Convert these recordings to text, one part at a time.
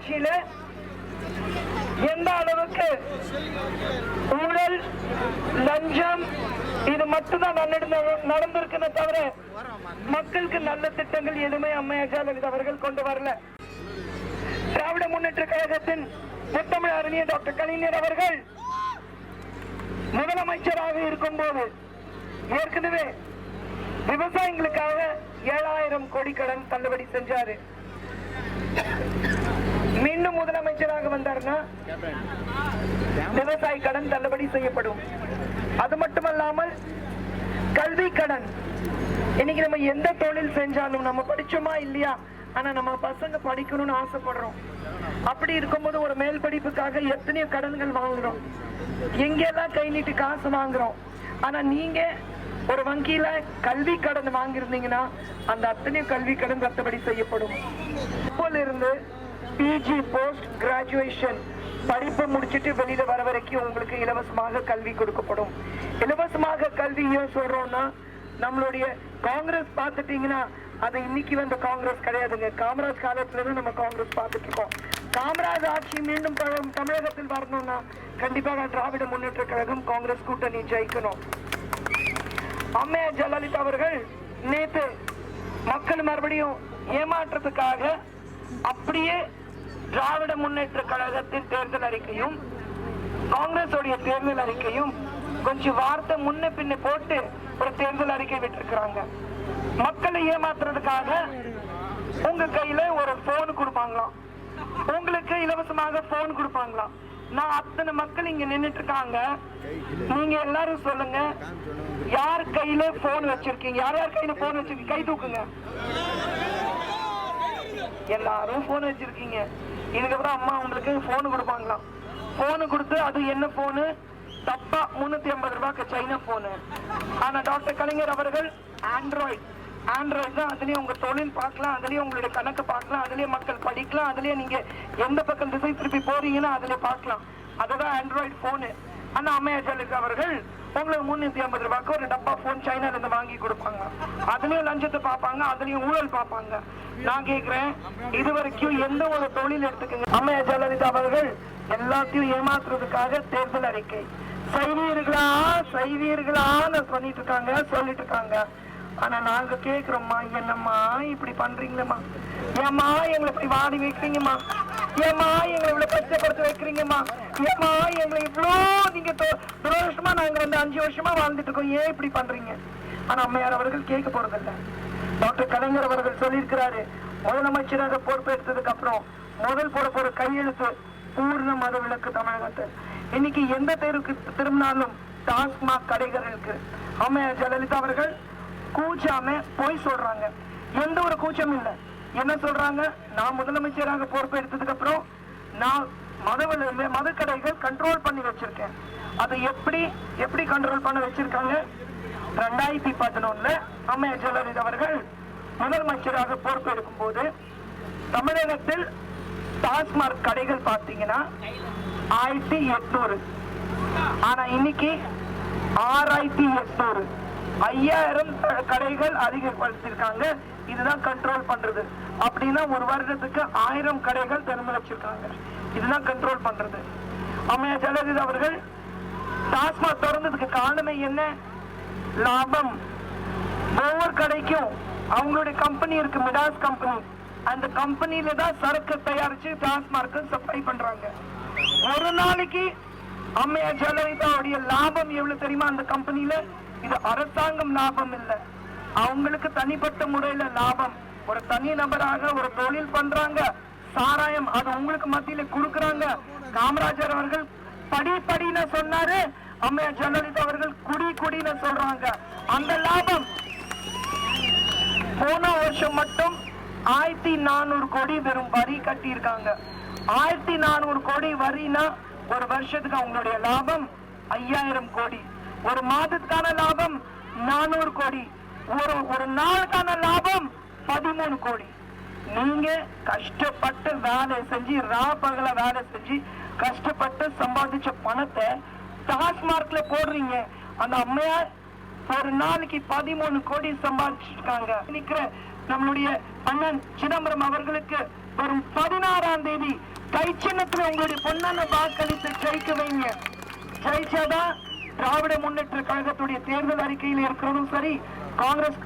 ஆட்சியில எந்த அளவுக்கு ஊழல், லஞ்சம் இது மட்டும்தான் நடந்திருக்குன்னு தவிர மக்களுக்கு நல்ல திட்டங்கள் எதுவுமே அம்மையார் ஜெயலலிதா அவர்கள் கொண்டு வரல. திராவிட முன்னேற்ற கழகத்தின் முத்தமிழ் அறிஞர் டாக்டர் கலைஞர் அவர்கள் முதலமைச்சராக இருக்கும் போது ஏற்கனவே விவசாயிகளுக்காக 7000 கோடி கடன் தள்ளுபடி செஞ்சாரு. மீண்டும் முதலமைச்சராக வந்தார்னா விவசாய கடன் தள்ளுபடி செய்யப்படும். அது மட்டுமல்லாமல் கல்வி கடன், இன்னைக்கு நம்ம எந்த தொழில் செஞ்சாலும் நம்ம படிச்சோமா இல்லையா, ஆனா நம்ம பசங்க படிக்கணும்னு ஆசைப்படுறோம். அப்படி இருக்கும்போது ஒரு மேல் படிப்புக்காக எத்தனையோ கடன்கள் வாங்குறோம், எங்கெல்லாம் கை நீட்டி காசு வாங்குறோம். ஆனா நீங்க ஒரு வங்கியில கல்வி கடன் வாங்கியிருந்தீங்கன்னா அந்த அத்தனை கல்வி கடன் ரத்துபடி செய்யப்படும். இப்போல இருந்து பிஜி போஸ்ட் கிராஜுவேஷன் படிப்பு முடிச்சிட்டு வெளியில வர வரைக்கும் உங்களுக்கு இலவசமாக கல்வி கொடுக்கப்படும். இலவசமாக கல்வி ஏன் சொல்றோம்னா, நம்மளுடைய காங்கிரஸ் பார்த்துட்டீங்கன்னா அது இன்னைக்கு வந்த காங்கிரஸ் கிடையாதுங்க. காமராஜ் காலத்துல இருந்து நம்ம காங்கிரஸ் பார்த்துட்டு இருக்கோம். காமராஜ் ஆட்சி மீண்டும் தமிழகத்தில் வரணும்னா கண்டிப்பாக திராவிட முன்னேற்ற கழகம் காங்கிரஸ் கூட்டணி ஜெயிக்கணும். அம்மையார் ஜெயலலிதா அவர்கள் நேற்று மக்கள் மறுபடியும் ஏமாற்றத்துக்காக அப்படியே திராவிட முன்னேற்ற கழகத்தின் தேர்தல் அறிக்கையும் காங்கிரஸ் தேர்தல் அறிக்கையும் கொஞ்சம் வார்த்தை முன்ன பின்ன போட்டு ஒரு தேர்தல் அறிக்கை விட்டுருக்காங்க. மக்களை ஏமாத்துறதுக்காக உங்க கையில ஒரு போன் கொடுப்பாங்களாம், உங்களுக்கு இலவசமாக போன் கொடுப்பாங்களாம். நான் அத்தனை மக்கள் இங்க நின்றுட்டு இருக்காங்க, நீங்க எல்லாரும் சொல்லுங்க, யார் கையில போன் வச்சிருக்கீங்க? யார் யார் கையில போன் வச்சிருக்கீங்க? கை தூக்குங்க. எல்லாரும் போன் வச்சிருக்கீங்க. இதுக்கப்புறம் அம்மா உங்களுக்கு போன் கொடுப்பாங்களாம். போனு கொடுத்து அது என்ன போனு? தப்பா 350 ரூபாய்க்கு சைனா போனு. ஆனா டாக்டர் கலைஞர் அவர்கள் ஆண்ட்ராய்டு தான். அதுலயும் உங்க தொழில் பார்க்கலாம், அதுலயும் உங்களுடைய கணக்கு பார்க்கலாம், அதுலயே மக்கள் படிக்கலாம், அதுலயே நீங்க எந்த பக்கம் திசை திருப்பி போறீங்கன்னா அதுல பார்க்கலாம். அதுதான் ஆண்ட்ராய்டு போனு. ஆனா அம்மையார் ஜெயலலிதா அவர்கள் உங்களுக்கு 350 ரூபாய்க்கு ஒரு டப்பா போன் சைனால இருந்து வாங்கி கொடுப்பாங்க. அதுலயும் லஞ்சத்தை பார்ப்பாங்க, அதுலயும் ஊழல் பார்ப்பாங்க. நான் கேட்கிறேன், இது வரைக்கும் எந்த ஒரு தொழில் எடுத்துக்கங்க, அம்மையார் ஜெயலலிதா அவர்கள் எல்லாத்தையும் ஏமாத்துறதுக்காக தேர்தல் அறிக்கை செய்வீர்களான்னு சொல்லிட்டு இருக்காங்க. ஆனா நாங்க கேக்குறோம்மா, என்னம்மா இப்படி பண்றீங்களேம்மா? ஏம்மா எங்களை இப்படி வாடி வைக்கிறீங்கம்மா? ஏம்மா எங்களை இவ்வளவு கஷ்டப்படுத்த வைக்கிறீங்கம்மா? ஏம்மா எங்களை இவ்வளவு நீங்க துரஷ்டமா நாங்க 5 வருஷமா வாழ்ந்துட்டு இருக்கோம், ஏன் இப்படி பண்றீங்க? ஆனா அம்மையார் அவர்கள் கேட்க போறதில்ல. டாக்டர் கலைஞர் அவர்கள் சொல்லியிருக்கிறாரு, முதலமைச்சராக பொறுப்பேற்றதுக்கு அப்புறம் முதல் போட போற கையெழுத்து பூர்ண மத விலக்கு தமிழகத்தில். இன்னைக்கு எந்த தெருவுக்கு திரும்பினாலும் டாஸ்மாக் கடைகள் இருக்கு. அம்மையார் ஜெயலலிதா அவர்கள் கூச்சாம போய் சொல்றாங்க, எந்த ஒரு கூச்சம் இல்லை. என்ன சொல்றாங்க? நான் முதலமைச்சராக பொறுப்பெடுத்ததுக்கு அப்புறம் நான் மத கடைகள் கண்ட்ரோல் பண்ணி வச்சிருக்கேன். அதை எப்படி கண்ட்ரோல் பண்ண வச்சிருக்காங்க? 2011 அம்மையார் ஜெயலலிதா அவர்கள் முதலமைச்சராக பொறுப்பெடுக்கும் போது தமிழகத்தில் டாஸ்மாக் கடைகள் பார்த்தீங்கன்னா 1800. ஆனா இன்னைக்கு 6800, 5000 கடைகள் அதிகப்படுத்திருக்காங்க. இதுதான் கண்ட்ரோல் பண்றது. அப்படின்னா ஒரு வருடத்துக்கு 1000 கடைகள் திறந்து வச்சிருக்காங்க. இதுதான் கண்ட்ரோல் பண்றது. அம்மையார் ஜெயலலிதா அவர்கள் டாஸ்மாக் திறந்ததுக்கு காரணமே என்ன? லாபம். ஒவ்வொரு கடைக்கும் அவங்களுடைய கம்பெனி இருக்கு, மிடாஸ் கம்பெனி. அந்த கம்பெனியில தான் சரக்கு தயாரிச்சு டாஸ்மாக் சப்ளை பண்றாங்க. ஒரு நாளைக்கு அம்மையார் ஜெயலலிதாவுடைய லாபம் எவ்வளவு தெரியுமா? அந்த கம்பெனியில இது அரசாங்கம் லாபம் இல்லை, அவங்களுக்கு தனிப்பட்ட முறையில லாபம். ஒரு தனி நபராக ஒரு தொழில் பண்றாங்க, சாராயம் அது உங்களுக்கு மத்தியில கொடுக்கறாங்க. காமராஜர் அவர்கள் படின்னு சொன்னாரு, அம்மையார் ஜெயலலிதா அவர்கள் குடின்னு சொல்றாங்க. அந்த லாபம் போன வருஷம் மட்டும் 1400 கோடி வெறும் வரி கட்டி இருக்காங்க. 1400 கோடி வரினா ஒரு வருஷத்துக்கு அவங்களுடைய லாபம் 5000 கோடி. ஒரு மாதத்துக்கான லாபம் 400 கோடி. ஒரு நாளுக்கான லாபம் 13 கோடி. நீங்க கஷ்டப்பட்டு வேலை செஞ்சு பகல வேலை செஞ்சு கஷ்டப்பட்டு சம்பாதிச்ச பணத்தை டாஸ்மார்க்ல போடுறீங்க. அந்த அம்மையார் ஒரு நாளைக்கு 13 கோடி சம்பாதிச்சிருக்காங்க. நம்மளுடைய அண்ணன் சிதம்பரம் அவர்களுக்கு வரும் 16ஆம் தேதி கை சின்னத்துல உங்களுடைய பொன்னான வாக்களித்து ஜெயிக்க வைங்க. ஜெயிச்சாதான் திராவிட முன்னேற்ற கழகத்துடைய தேர்தல் அறிக்கையில் இருக்கிறதும் சரி, காங்கிரஸ்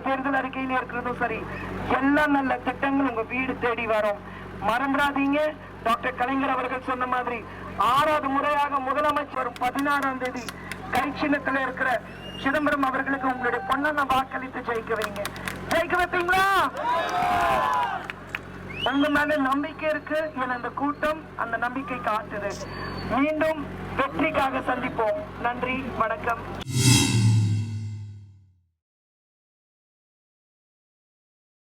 தேர்தல் அறிக்கையில் இருக்கிறதும் சரி, எல்லா நல்ல திட்டங்கள் உங்க வீடு தேடி வரும். மறந்துடாதீங்க, டாக்டர் கலைஞர் அவர்கள் சொன்ன மாதிரி 6வது முறையாக முதலமைச்சர் 16ஆம் தேதி கை சின்னத்துல இருக்கிற சிதம்பரம் அவர்களுக்கு உங்களுடைய பொன்னான வாக்களித்து ஜெயிக்க வைங்க. ஜெயிக்க வைப்பீங்களா? உங்க மேல நம்பிக்கை இருக்கு. என அந்த கூட்டம் அந்த நம்பிக்கை காட்டுது. மீண்டும் வெற்றிக்காக சந்திப்போம். நன்றி, வணக்கம்.